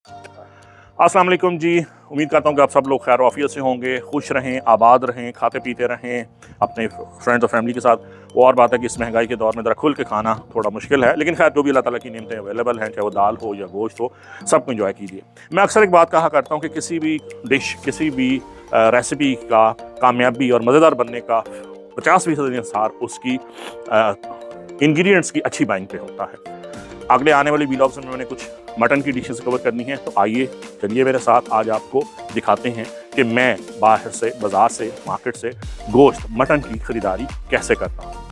अस्सलाम वालेकुम जी। उम्मीद करता हूँ कि आप सब लोग खैर आफियत से होंगे, खुश रहें, आबाद रहें, खाते पीते रहें अपने फ्रेंड्स और फैमिली के साथ। वो और बात है कि इस महंगाई के दौर में ज़रा खुल के खाना थोड़ा मुश्किल है, लेकिन खैर जो भी अल्लाह ताला की नेमतें अवेलेबल हैं, चाहे वो दाल हो या गोश्त हो, सबको इंजॉय कीजिए। मैं अक्सर एक बात कहा करता हूँ कि किसी भी डिश, किसी भी रेसिपी का कामयाबी और मज़ेदार बनने का 50% इंसार उसकी इंग्रेडिएंट्स की अच्छी बाइंग पे होता है। अगले आने वाली वीलॉग्स में मैंने कुछ मटन की डिशेस कवर करनी है, तो आइए चलिए मेरे साथ। आज आपको दिखाते हैं कि मैं बाहर से, बाज़ार से, मार्केट से गोश्त मटन की ख़रीदारी कैसे करता हूँ।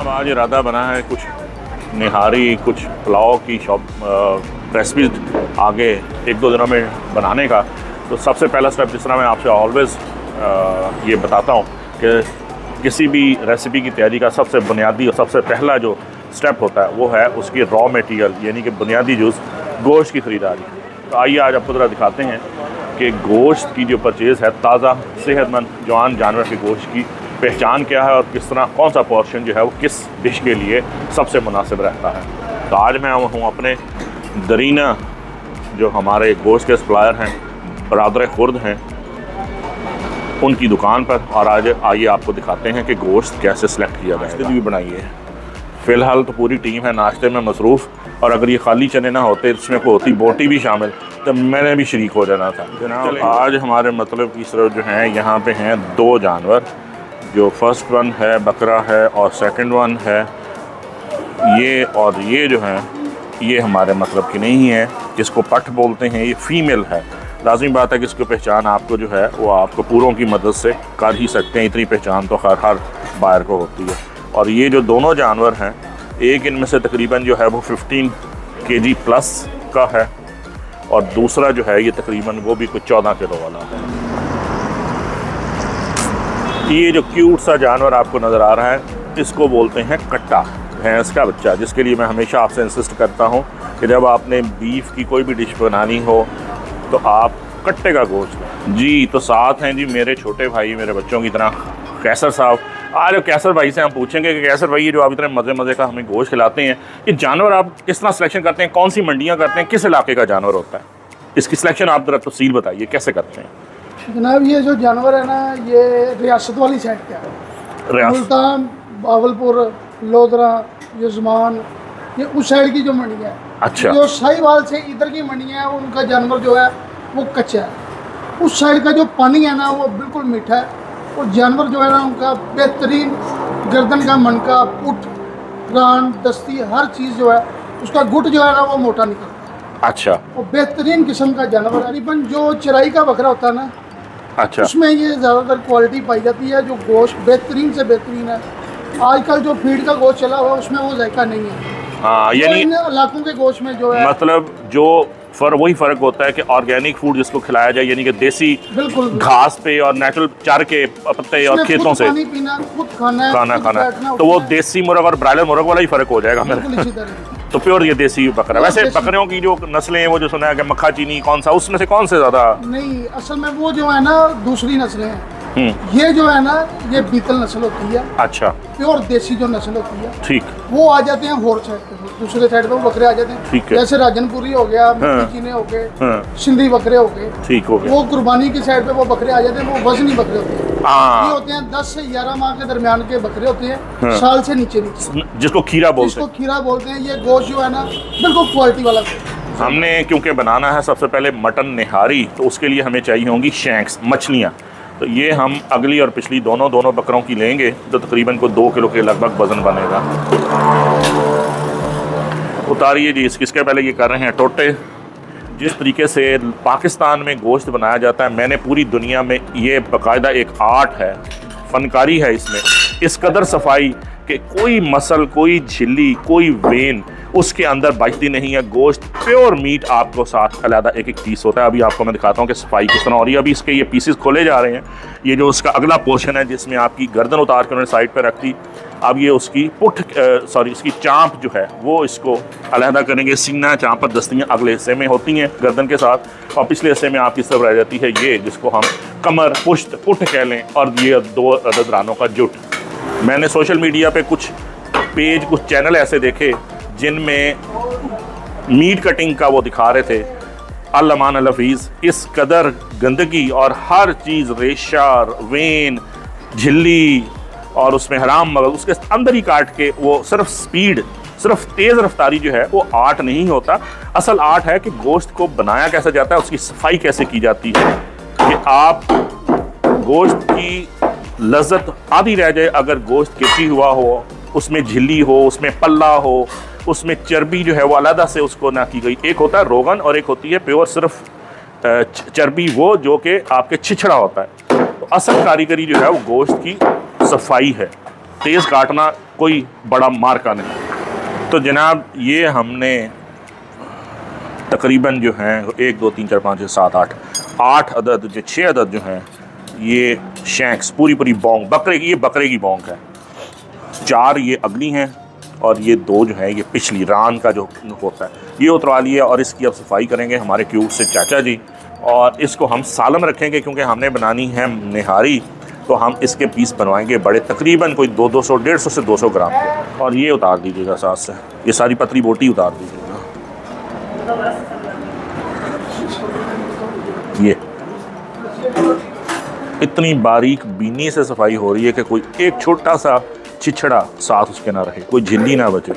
आज इरादा बना है कुछ निहारी, कुछ पुलाव की रेसिपी आगे 1-2 दिनों में बनाने का। तो सबसे पहला स्टेप, जिस तरह मैं आपसे ऑलवेज़ ये बताता हूँ कि किसी भी रेसिपी की तैयारी का सबसे बुनियादी और सबसे पहला जो स्टेप होता है वो है उसकी रॉ मटेरियल, यानी कि बुनियादी जुज़ गोश्त की ख़रीदारी। तो आइए आज आपको ज़रा दिखाते हैं कि गोश्त की जो परचेज़ है, ताज़ा सेहतमंद जवान जानवर के गोश्त की पहचान क्या है और किस तरह कौन सा पोर्शन जो है वो किस डिश के लिए सबसे मुनासिब रहता है। तो आज मैं हूँ अपने दरीना, जो हमारे गोश्त के सप्लायर हैं, बरादर खुर्द हैं, उनकी दुकान पर। और आज आइए आपको दिखाते हैं कि गोश्त कैसे सिलेक्ट किया जाए। नाश्ते भी बनाइए। फ़िलहाल तो पूरी टीम है नाश्ते में मसरूफ़, और अगर ये खाली चने ना होते, इसमें कोई होती बोटी भी शामिल, तो मैंने भी शरीक हो जाना था जनाब। आज हमारे मतलब की तरफ जो है यहाँ पे हैं 2 जानवर। जो फर्स्ट वन है बकरा है और सेकंड वन है ये, और ये जो है ये हमारे मतलब की नहीं है, जिसको पठ बोलते हैं, ये फीमेल है। लाजमी बात है कि इसकी पहचान आपको जो है वो आपको पूरों की मदद से कर ही सकते हैं, इतनी पहचान तो हर बायर को होती है। और ये जो दोनों जानवर हैं, एक इनमें से तकरीबन जो है वो 15 kg प्लस का है, और दूसरा जो है ये तकरीबन वो भी कुछ 14 किलो वाला है। ये जो क्यूट सा जानवर आपको नज़र आ रहा है, इसको बोलते हैं कट्टा, भैंस का बच्चा, जिसके लिए मैं हमेशा आपसे इंसिस्ट करता हूँ कि जब आपने बीफ की कोई भी डिश बनानी हो तो आप कट्टे का गोश्त लें। जी, तो साथ हैं जी मेरे छोटे भाई, मेरे बच्चों की तरह कैसर साहब। आज कैसर भाई से हम पूछेंगे कि कैसर भाई, ये जो आप इतने मज़े का हमें गोश्त खिलाते हैं, ये जानवर आप किस तरह सिलेक्शन करते हैं, कौन सी मंडियाँ करते हैं, किस इलाके का जानवर होता है, इसकी सिलेक्शन आप ज़रा तफसील बताइए कैसे करते हैं। जनाब ये जो जानवर है ना, ये रियासत वाली साइड का है, मुल्तान, बावलपुर, लोधरा, यजमान, ये उस साइड की जो मंडियाँ है। अच्छा। जो साहिवाल से इधर की मंडियाँ है, उनका जानवर जो है वो कच्चा है। उस साइड का जो पानी है ना वो बिल्कुल मीठा है, और जानवर जो है ना उनका बेहतरीन गर्दन का मनका, पुट, रान, दस्ती, हर चीज़ जो है उसका गुट जो है ना वो मोटा निकलता है। अच्छा। वो बेहतरीन किस्म का जानवर है। तकरीबन जो चराई का बकरा होता है ना, अच्छा, उसमें ये ज़्यादातर क्वालिटी पाई जाती है, जो गोश्त बेहतरीन से बेहतरीन है। आजकल जो फीड का गोश्त चला हुआ है उसमें वो जायका नहीं है। हाँ, यानी इन इलाकों के गोश्त में जो है मतलब जो वही फ़र्क होता है कि ऑर्गेनिक फूड जिसको खिलाया जाए, यानी कि देसी बिल्कुल घास पे और नेचुरल चार के पत्ते और खेतों से पानी पीना, खुद खाना, तो वो देसी मुर्ग और ब्रायलर मुर्ग वाला ही फ़र्क हो जाएगा मेरा। तो प्योर ये देसी बकरा। वैसे बकरियों की जो नस्लें हैं वो जो सुना है कि मक्खा चीनी, कौन सा उसमें से कौन से ज़्यादा? नहीं, असल में वो जो है ना दूसरी नस्लें हैं। ये जो है ना ये बीतल नस्ल होती है। अच्छा। प्योर देसी जो नस्ल होती है, ठीक, वो आ जाते हैं होर साइड पे, दूसरे साइड पे वो बकरे आ जाते हैं। ठीक है। जैसे राजनपुरी हो गया, चीने हो गए, सिंधी बकरे हो गए, ठीक हो गया। वो कुर्बानी की साइड पे वो बकरे आ जाते हैं, वो वजनी बकरे होते हैं। ये होते हैं 10 से 11 माह के दरमियान के बकरे होते हैं, साल से नीचे, जिसको खीरा बोलते हैं। ये गोश्त जो है ना बिल्कुल क्वालिटी वाला। हमने क्योंकि बनाना है सबसे पहले मटन निहारी, तो उसके लिए हमें चाहिए होंगी शैंक्स, मछलियाँ। तो ये हम अगली और पिछली दोनों बकरों की लेंगे, तो तकरीबन को 2 किलो के लगभग वज़न बनेगा। उतारिए जी। इसके पहले ये कर रहे हैं टोटे। जिस तरीके से पाकिस्तान में गोश्त बनाया जाता है, मैंने पूरी दुनिया में ये बाकायदा एक आर्ट है, फनकारी है इसमें, इस कदर सफाई कि कोई मसल, कोई झिल्ली, कोई वेन उसके अंदर बचती नहीं है। गोश्त प्योर मीट आपको साथ अलहदा एक पीस होता है। अभी आपको मैं दिखाता हूँ कि सफाई किस तरह हो रही है। अभी इसके ये पीसेस खोले जा रहे हैं। ये जो उसका अगला पोर्शन है जिसमें आपकी गर्दन उतार कर उन्होंने साइड पर रख दी, अब ये उसकी इसकी चाँप जो है वो इसको अलहदा करेंगे। सीना, चाँप और दस्तियाँ अगले हिस्से में होती हैं गर्दन के साथ, और पिछले हिस्से में आपकी सब रह जाती है ये, जिसको हम कमर, पुश्त, पुट कह लें, और ये 2 अदद रानों का जुट। मैंने सोशल मीडिया पे कुछ पेज, कुछ चैनल ऐसे देखे जिनमें मीट कटिंग का वो दिखा रहे थे। अल-अमान अल-हफीज़ इस कदर गंदगी और हर चीज़, रेशा, वेन, झिल्ली और उसमें हराम मगज़, उसके अंदर ही काट के, वो सिर्फ स्पीड, सिर्फ तेज़ रफ्तारी जो है वो आर्ट नहीं होता। असल आर्ट है कि गोश्त को बनाया कैसे जाता है, उसकी सफाई कैसे की जाती है, कि आप गोश्त की लज्जत आधी रह जाए अगर गोश्त किरची हुआ हो, उसमें झिल्ली हो, उसमें पल्ला हो, उसमें चर्बी जो है वो अलग से उसको ना की गई। एक होता है रोगन और एक होती है प्योर सिर्फ चर्बी, वो जो कि आपके छिछड़ा होता है। तो असल कारीगरी जो है वो गोश्त की सफाई है, तेज़ काटना कोई बड़ा मार्का नहीं। तो जनाब ये हमने तकरीबन जो हैं 1 2 3 4 5 6 7 8 अदद, जो 6 अदद जो हैं ये शैंक्स, पूरी बोंग बकरे की, ये बकरे की बोंग है। 4 ये अगली हैं और ये 2 जो है ये पिछली रान का जो होता है, ये उतरवा लिया। और इसकी अब सफाई करेंगे हमारे क्यूब से चाचा जी, और इसको हम सालम रखेंगे क्योंकि हमने बनानी है निहारी। तो हम इसके पीस बनवाएंगे बड़े, तकरीबन कोई 200 150 से 200 ग्राम के। और ये उतार दीजिएगा साथ से, ये सारी पतली बोटी उतार दीजिएगा। ये इतनी बारीक बीनी से सफाई हो रही है कि कोई एक छोटा सा छिछड़ा साथ उसके ना रहे, कोई झिल्ली ना बचे।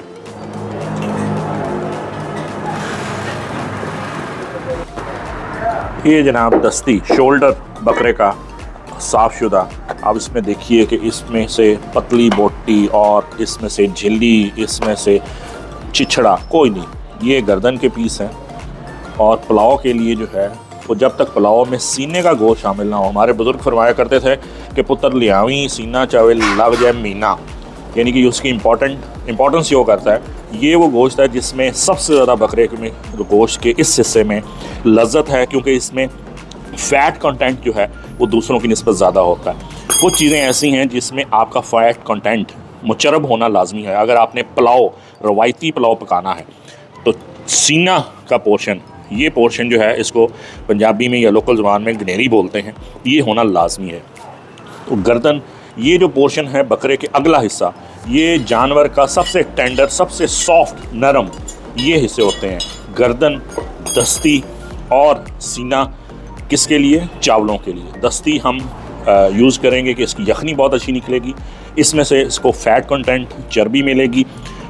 ये जनाब दस्ती, शोल्डर बकरे का साफ शुदा। अब इसमें देखिए कि इसमें से पतली बोटी और इसमें से झिल्ली, इसमें से छिछड़ा कोई नहीं, ये गर्दन के पीस हैं। और पुलाव के लिए जो है वो जब तक पुलाव में सीने का गोश्त शामिल ना हो, हमारे बुज़ुर्ग फरमाया करते थे कि पुत्र लियावी सीना चावे लग जाए मीना, यानी कि उसकी इम्पोर्टेंस ये करता है। ये वो गोश्त है जिसमें सबसे ज़्यादा बकरे में गोश्त के इस हिस्से में लज्जत है, क्योंकि इसमें फ़ैट कंटेंट जो है वो दूसरों की निस्बत ज़्यादा होता है। कुछ चीज़ें ऐसी हैं जिसमें आपका फ़ैट कंटेंट मुचरब होना लाजमी है। अगर आपने पुलाव, रवायती पुलाव पकाना है तो सीना का पोर्शन, ये पोर्शन जो है इसको पंजाबी में या लोकल ज़बान में गनेरी बोलते हैं, ये होना लाजमी है। तो गर्दन, ये जो पोर्शन है बकरे के अगला हिस्सा, ये जानवर का सबसे टेंडर, सबसे सॉफ्ट, नरम ये हिस्से होते हैं। गर्दन, दस्ती और सीना किसके लिए? चावलों के लिए। दस्ती हम यूज़ करेंगे कि इसकी यखनी बहुत अच्छी निकलेगी, इसमें से इसको फ़ैट कंटेंट, चर्बी मिलेगी,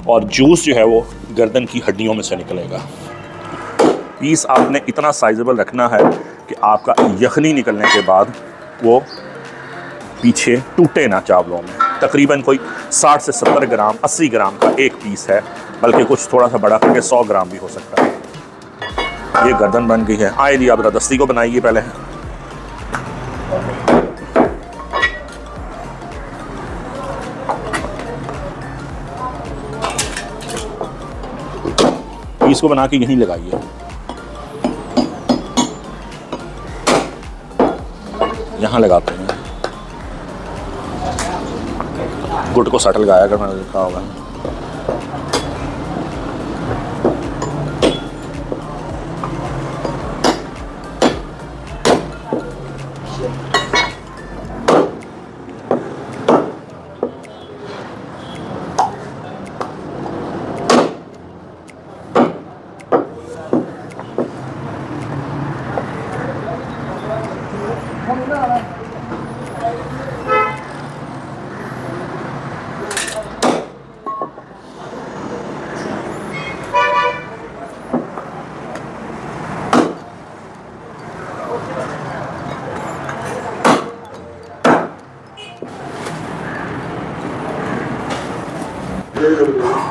और जूस जो है वो गर्दन की हड्डियों में से निकलेगा। पीस आपने इतना साइजेबल रखना है कि आपका यखनी निकलने के बाद वो पीछे टूटे ना चावलों में। तकरीबन कोई 60 से 70 ग्राम, 80 ग्राम का एक पीस है, बल्कि कुछ थोड़ा सा बड़ा करके 100 ग्राम भी हो सकता है। ये गर्दन बन गई है। आए जी आप दस्ती को बनाइए पहले। पीस को बना के यहीं लगाइए, यहाँ लगाते हैं। गुट को सट लगाया अगर मैंने देखा होगा।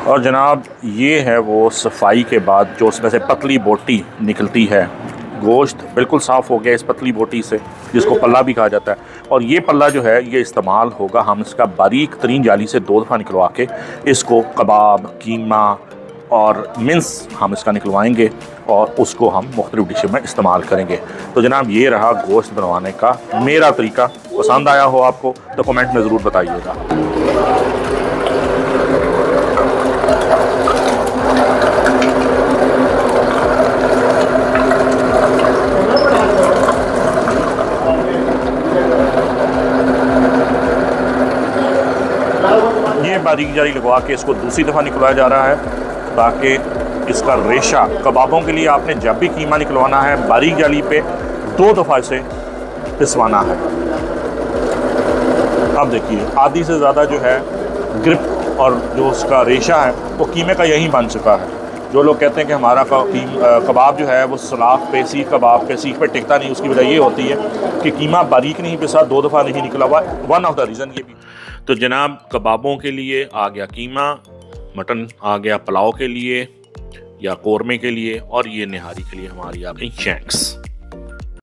और जनाब ये है वो सफाई के बाद जो उसमें से पतली बोटी निकलती है। गोश्त बिल्कुल साफ़ हो गया इस पतली बोटी से, जिसको पल्ला भी कहा जाता है। और ये पल्ला जो है ये इस्तेमाल होगा, हम इसका बारीक तरीन जाली से 2 दफ़ा निकलवा के इसको कबाब, कीमा और मिन्स हम इसका निकलवाएंगे और उसको हम मुख्तलिफ़ डिशें में इस्तेमाल करेंगे। तो जनाब ये रहा गोश्त बनवाने का मेरा तरीका। पसंद आया हो आपको तो कमेंट में ज़रूर बताइएगा। बारीक जाली लगवा के इसको दूसरी दफ़ा निकलवाया जा रहा है, ताकि इसका रेशा कबाबों के लिए आपने जब भी कीमा निकलवाना है बारीक जाली पे 2 दफ़ा इसे पिसवाना है। अब देखिए आधी से ज़्यादा जो है ग्रिप और जो उसका रेशा है वो कीमे का यही बन चुका है। जो लोग कहते हैं कि हमारा कबाब जो है वो सलाख पे, सीख कबाब पे, सीख पे टिकता नहीं, उसकी वजह ये होती है कि कीमा बारीक नहीं पिसा, 2 दफ़ा नहीं निकला हुआ। वन ऑफ द रीज़न ये भी। तो जनाब कबाबों के लिए आ गया कीमा, मटन आ गया पुलाव के लिए या कोरमे के लिए, और ये निहारी के लिए हमारी आ गई शैंक्स।